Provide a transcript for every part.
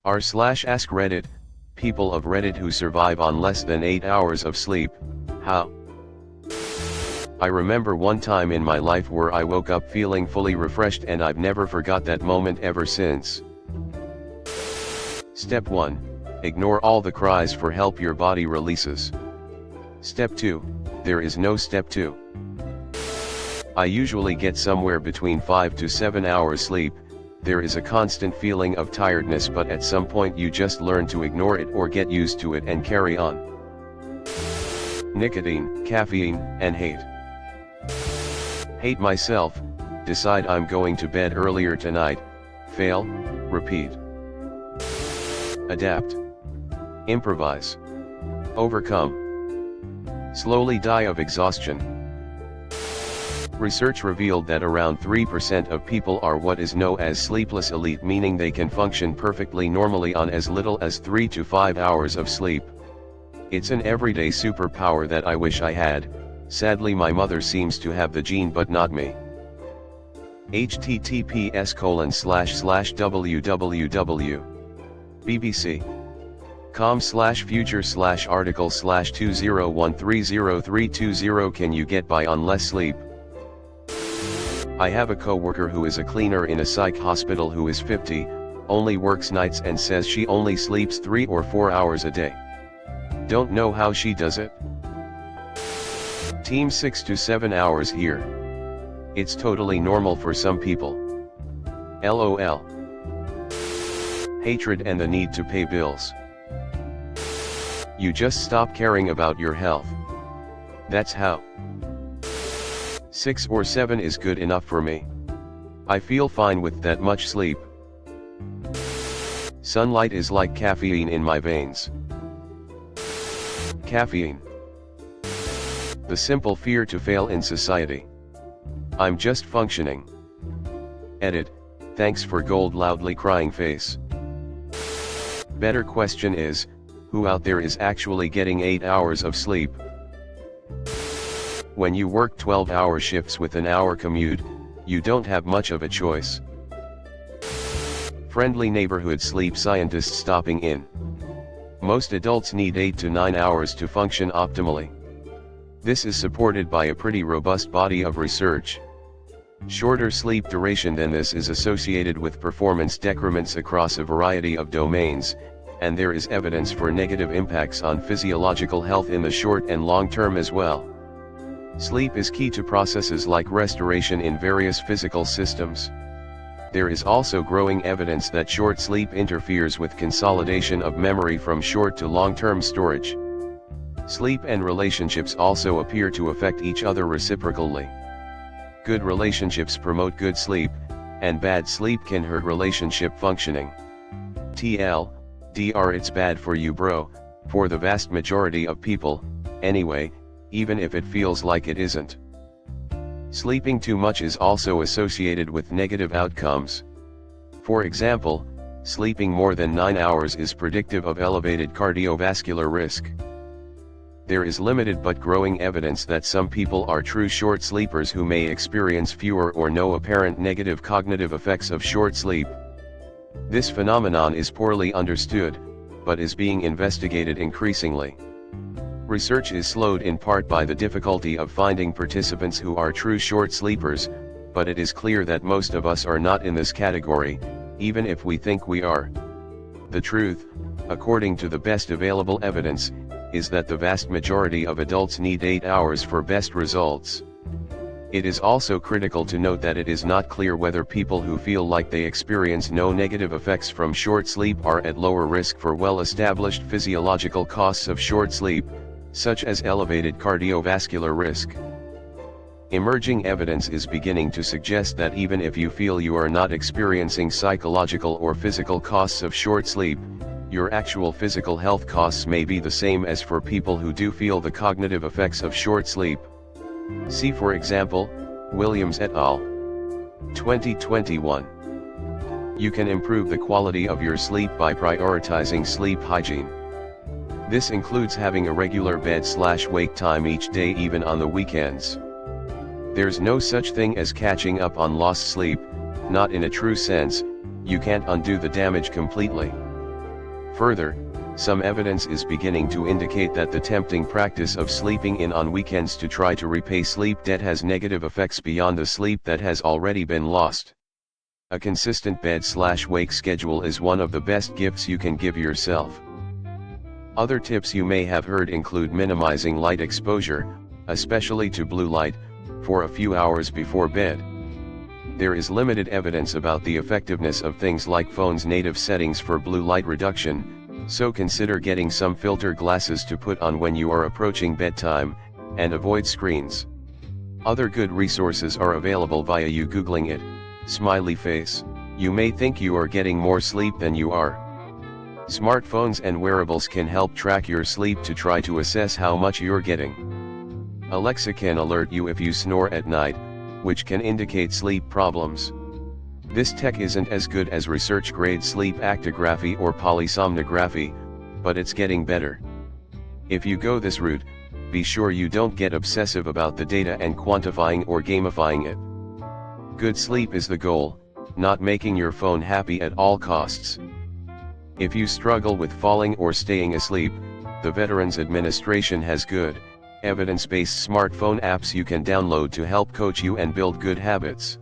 r/AskReddit, people of Reddit who survive on less than 8 hours of sleep, how? I remember one time in my life where I woke up feeling fully refreshed, and I've never forgot that moment ever since. Step 1. Ignore all the cries for help your body releases. Step 2. There is no step 2. I usually get somewhere between 5 to 7 hours sleep. There is a constant feeling of tiredness, but at some point you just learn to ignore it or get used to it and carry on. Nicotine, caffeine, and hate. Hate myself, decide I'm going to bed earlier tonight, fail, repeat. Adapt. Improvise. Overcome. Slowly die of exhaustion. Research revealed that around 3% of people are what is known as sleepless elite, meaning they can function perfectly normally on as little as 3 to 5 hours of sleep. It's an everyday superpower that I wish I had. Sadly, my mother seems to have the gene but not me. https://www.bbc.com/future/article/20130320 Can you get by on less sleep? I have a co-worker who is a cleaner in a psych hospital who is 50, only works nights, and says she only sleeps 3 or 4 hours a day. Don't know how she does it. Team 6 to 7 hours here. It's totally normal for some people. LOL. Hatred and the need to pay bills. You just stop caring about your health. That's how. 6 or 7 is good enough for me. I feel fine with that much sleep. Sunlight is like caffeine in my veins. Caffeine. The simple fear to fail in society. I'm just functioning. Edit, thanks for gold loudly crying face. Better question is, who out there is actually getting 8 hours of sleep? When you work 12-hour shifts with an hour commute, you don't have much of a choice. Friendly neighborhood sleep scientists stopping in. Most adults need 8 to 9 hours to function optimally. This is supported by a pretty robust body of research. Shorter sleep duration than this is associated with performance decrements across a variety of domains, and there is evidence for negative impacts on physiological health in the short and long term as well. Sleep is key to processes like restoration in various physical systems. There is also growing evidence that short sleep interferes with consolidation of memory from short to long-term storage. Sleep and relationships also appear to affect each other reciprocally. Good relationships promote good sleep, and bad sleep can hurt relationship functioning. TLDR, it's bad for you, bro, for the vast majority of people, anyway, even if it feels like it isn't. Sleeping too much is also associated with negative outcomes. For example, sleeping more than 9 hours is predictive of elevated cardiovascular risk. There is limited but growing evidence that some people are true short sleepers who may experience fewer or no apparent negative cognitive effects of short sleep. This phenomenon is poorly understood, but is being investigated increasingly. Research is slowed in part by the difficulty of finding participants who are true short sleepers, but it is clear that most of us are not in this category, even if we think we are. The truth, according to the best available evidence, is that the vast majority of adults need 8 hours for best results. It is also critical to note that it is not clear whether people who feel like they experience no negative effects from short sleep are at lower risk for well-established physiological costs of short sleep, such as elevated cardiovascular risk. Emerging evidence is beginning to suggest that even if you feel you are not experiencing psychological or physical costs of short sleep, your actual physical health costs may be the same as for people who do feel the cognitive effects of short sleep. See for example, Williams et al. 2021. You can improve the quality of your sleep by prioritizing sleep hygiene. This includes having a regular bed/wake time each day, even on the weekends. There's no such thing as catching up on lost sleep, not in a true sense. You can't undo the damage completely. Further, some evidence is beginning to indicate that the tempting practice of sleeping in on weekends to try to repay sleep debt has negative effects beyond the sleep that has already been lost. A consistent bed/wake schedule is one of the best gifts you can give yourself. Other tips you may have heard include minimizing light exposure, especially to blue light, for a few hours before bed. There is limited evidence about the effectiveness of things like phones' native settings for blue light reduction, so consider getting some filter glasses to put on when you are approaching bedtime, and avoid screens. Other good resources are available via you googling it, smiley face. You may think you are getting more sleep than you are. Smartphones and wearables can help track your sleep to try to assess how much you're getting. Alexa can alert you if you snore at night, which can indicate sleep problems. This tech isn't as good as research-grade sleep actigraphy or polysomnography, but it's getting better. If you go this route, be sure you don't get obsessive about the data and quantifying or gamifying it. Good sleep is the goal, not making your phone happy at all costs. If you struggle with falling or staying asleep, the Veterans Administration has good, evidence-based smartphone apps you can download to help coach you and build good habits.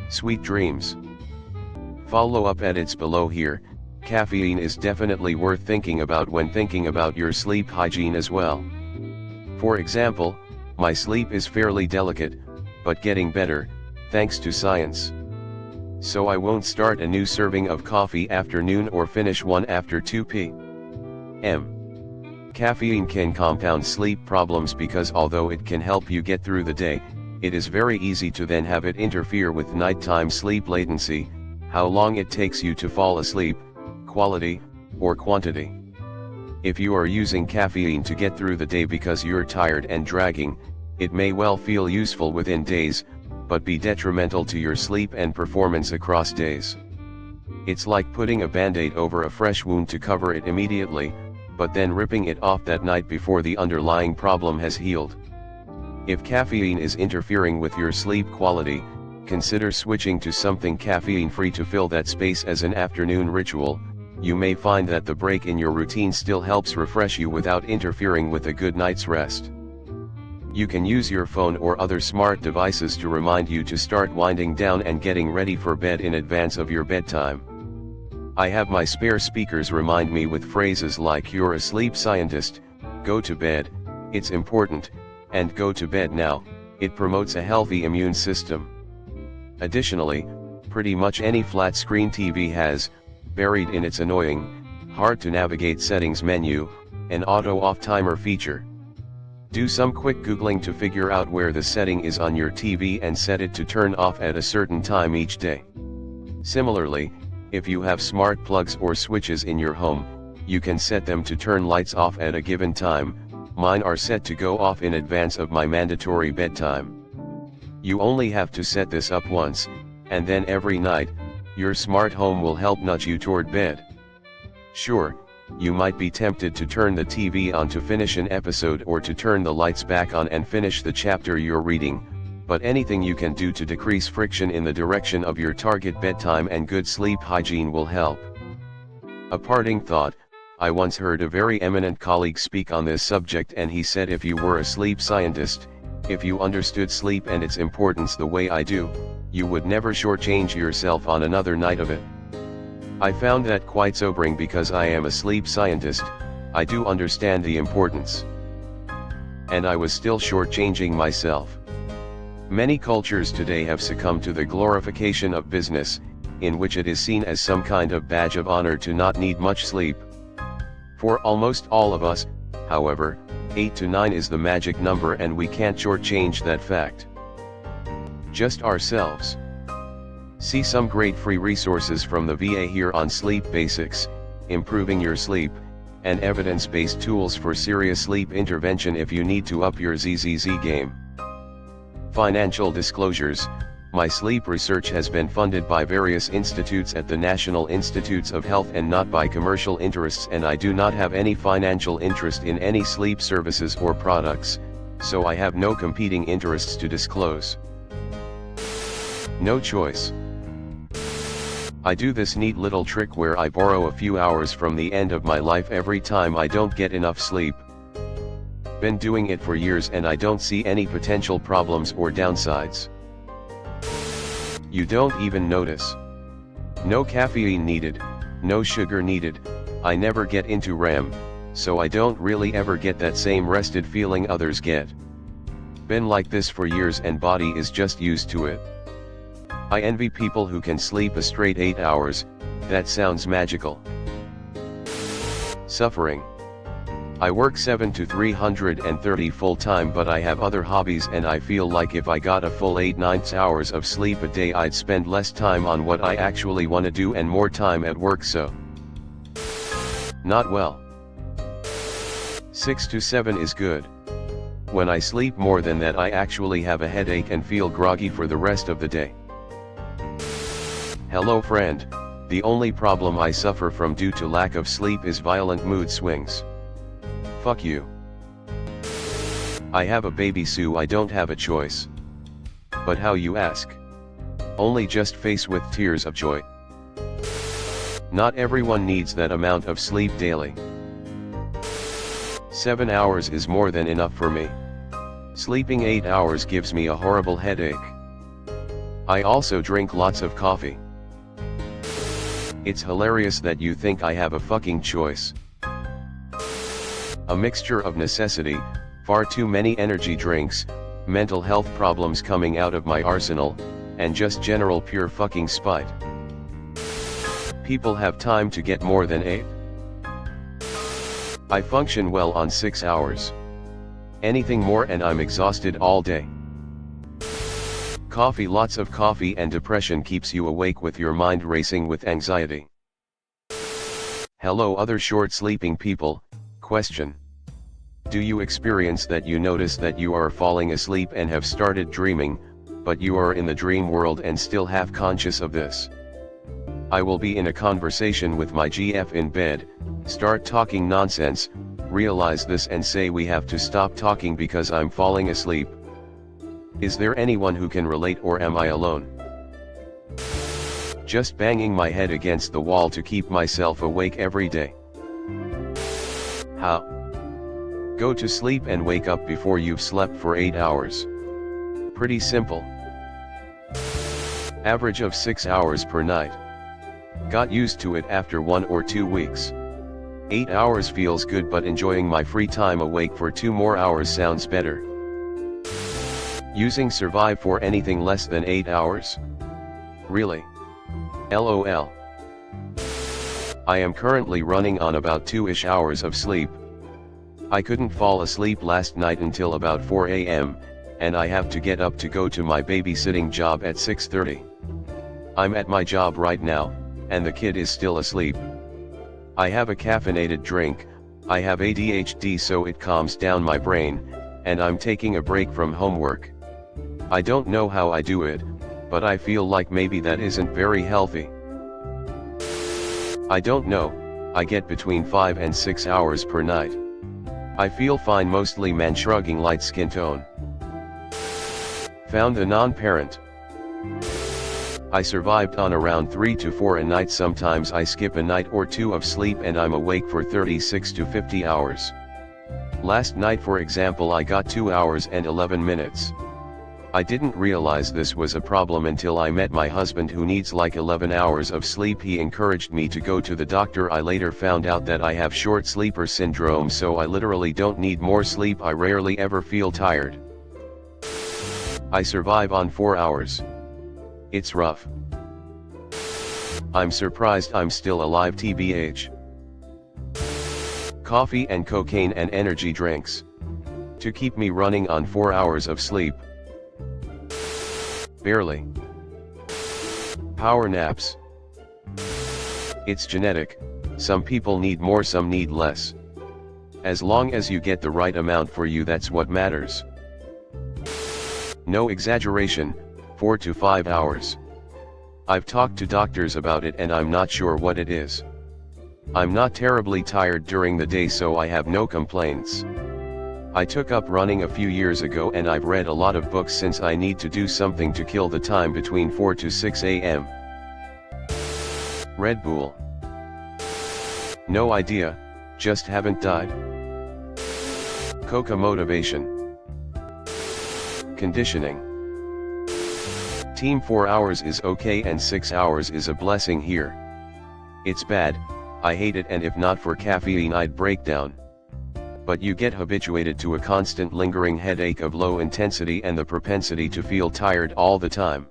Sweet dreams. Follow up edits below here. Caffeine is definitely worth thinking about when thinking about your sleep hygiene as well. For example, my sleep is fairly delicate, but getting better, thanks to science. So I won't start a new serving of coffee after noon or finish one after 2 p.m. Caffeine can compound sleep problems because although it can help you get through the day, it is very easy to then have it interfere with nighttime sleep latency, how long it takes you to fall asleep, quality, or quantity. If you are using caffeine to get through the day because you're tired and dragging, it may well feel useful within days, but be detrimental to your sleep and performance across days. It's like putting a band-aid over a fresh wound to cover it immediately, but then ripping it off that night before the underlying problem has healed. If caffeine is interfering with your sleep quality, consider switching to something caffeine-free to fill that space as an afternoon ritual. You may find that the break in your routine still helps refresh you without interfering with a good night's rest. You can use your phone or other smart devices to remind you to start winding down and getting ready for bed in advance of your bedtime. I have my spare speakers remind me with phrases like "You're a sleep scientist," "Go to bed, it's important," and "Go to bed now, it promotes a healthy immune system." Additionally, pretty much any flat-screen TV has, buried in its annoying, hard-to-navigate settings menu, an auto-off timer feature. Do some quick Googling to figure out where the setting is on your TV and set it to turn off at a certain time each day. Similarly, if you have smart plugs or switches in your home, you can set them to turn lights off at a given time. Mine are set to go off in advance of my mandatory bedtime. You only have to set this up once, and then every night, your smart home will help nudge you toward bed. Sure, you might be tempted to turn the TV on to finish an episode or to turn the lights back on and finish the chapter you're reading, but anything you can do to decrease friction in the direction of your target bedtime and good sleep hygiene will help. A parting thought: I once heard a very eminent colleague speak on this subject, and he said if you were a sleep scientist, if you understood sleep and its importance the way I do, you would never shortchange yourself on another night of it. I found that quite sobering because I am a sleep scientist, I do understand the importance. And I was still shortchanging myself. Many cultures today have succumbed to the glorification of business, in which it is seen as some kind of badge of honor to not need much sleep. For almost all of us, however, 8 to 9 is the magic number, and we can't shortchange that fact. Just ourselves. See some great free resources from the VA here on sleep basics, improving your sleep, and evidence-based tools for serious sleep intervention if you need to up your ZZZ game. Financial disclosures: my sleep research has been funded by various institutes at the National Institutes of Health and not by commercial interests, and I do not have any financial interest in any sleep services or products, so I have no competing interests to disclose. No choice. I do this neat little trick where I borrow a few hours from the end of my life every time I don't get enough sleep. Been doing it for years and I don't see any potential problems or downsides. You don't even notice. No caffeine needed, no sugar needed, I never get into REM, so I don't really ever get that same rested feeling others get. Been like this for years and body is just used to it. I envy people who can sleep a straight 8 hours, that sounds magical. Suffering. I work 7 to 330 full-time, but I have other hobbies and I feel like if I got a full 8-9 hours of sleep a day I'd spend less time on what I actually want to do and more time at work, so not well. 6 to 7 is good. When I sleep more than that I actually have a headache and feel groggy for the rest of the day. Hello friend, the only problem I suffer from due to lack of sleep is violent mood swings. Fuck you. I have a baby so I don't have a choice. But how, you ask? Only just face with tears of joy. Not everyone needs that amount of sleep daily. 7 hours is more than enough for me. Sleeping 8 hours gives me a horrible headache. I also drink lots of coffee. It's hilarious that you think I have a fucking choice. A mixture of necessity, far too many energy drinks, mental health problems coming out of my arsenal, and just general pure fucking spite. People have time to get more than 8. I function well on 6 hours. Anything more and I'm exhausted all day. Coffee, lots of coffee, and depression keeps you awake with your mind racing with anxiety. Hello other short sleeping people. Question. Do you experience that you notice that you are falling asleep and have started dreaming, but you are in the dream world and still half conscious of this? I will be in a conversation with my GF in bed, start talking nonsense, realize this and say we have to stop talking because I'm falling asleep. Is there anyone who can relate, or am I alone? Just banging my head against the wall to keep myself awake every day. How? Go to sleep and wake up before you've slept for 8 hours. Pretty simple. Average of 6 hours per night. Got used to it after 1 or 2 weeks. 8 hours feels good, but enjoying my free time awake for 2 more hours sounds better. Using Survive for anything less than 8 hours? Really? LOL. I am currently running on about 2-ish hours of sleep. I couldn't fall asleep last night until about 4 AM, and I have to get up to go to my babysitting job at 6:30. I'm at my job right now, and the kid is still asleep. I have a caffeinated drink. I have ADHD, so it calms down my brain, and I'm taking a break from homework. I don't know how I do it, but I feel like maybe that isn't very healthy. I don't know, I get between 5 and 6 hours per night. I feel fine, mostly man, shrugging, light skin tone. Found a non-parent. I survived on around 3 to 4 a night. Sometimes I skip a night or 2 of sleep and I'm awake for 36 to 50 hours. Last night, for example, I got 2 hours and 11 minutes. I didn't realize this was a problem until I met my husband, who needs like 11 hours of sleep. He encouraged me to go to the doctor. I later found out that I have short sleeper syndrome, so I literally don't need more sleep. I rarely ever feel tired. I survive on 4 hours. It's rough. I'm surprised I'm still alive, tbh. Coffee and cocaine and energy drinks. To keep me running on 4 hours of sleep. Barely. Power naps. It's genetic, some people need more, some need less. As long as you get the right amount for you, that's what matters. No exaggeration, 4 to 5 hours. I've talked to doctors about it and I'm not sure what it is. I'm not terribly tired during the day, so I have no complaints. I took up running a few years ago and I've read a lot of books since I need to do something to kill the time between 4 to 6 AM. Red Bull. No idea, just haven't died. Coca motivation. Conditioning. Team 4 hours is okay and 6 hours is a blessing here. It's bad, I hate it, and if not for caffeine I'd break down. But you get habituated to a constant lingering headache of low intensity and the propensity to feel tired all the time.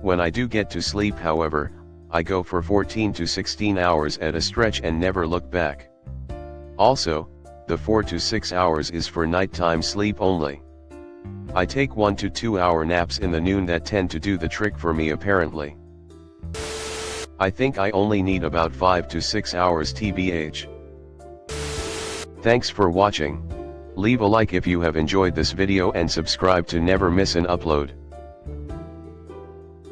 When I do get to sleep, however, I go for 14 to 16 hours at a stretch and never look back. Also, the 4 to 6 hours is for nighttime sleep only. I take 1 to 2 hour naps in the noon that tend to do the trick for me apparently. I think I only need about 5 to 6 hours tbh. Thanks for watching. Leave a like if you have enjoyed this video and subscribe to never miss an upload.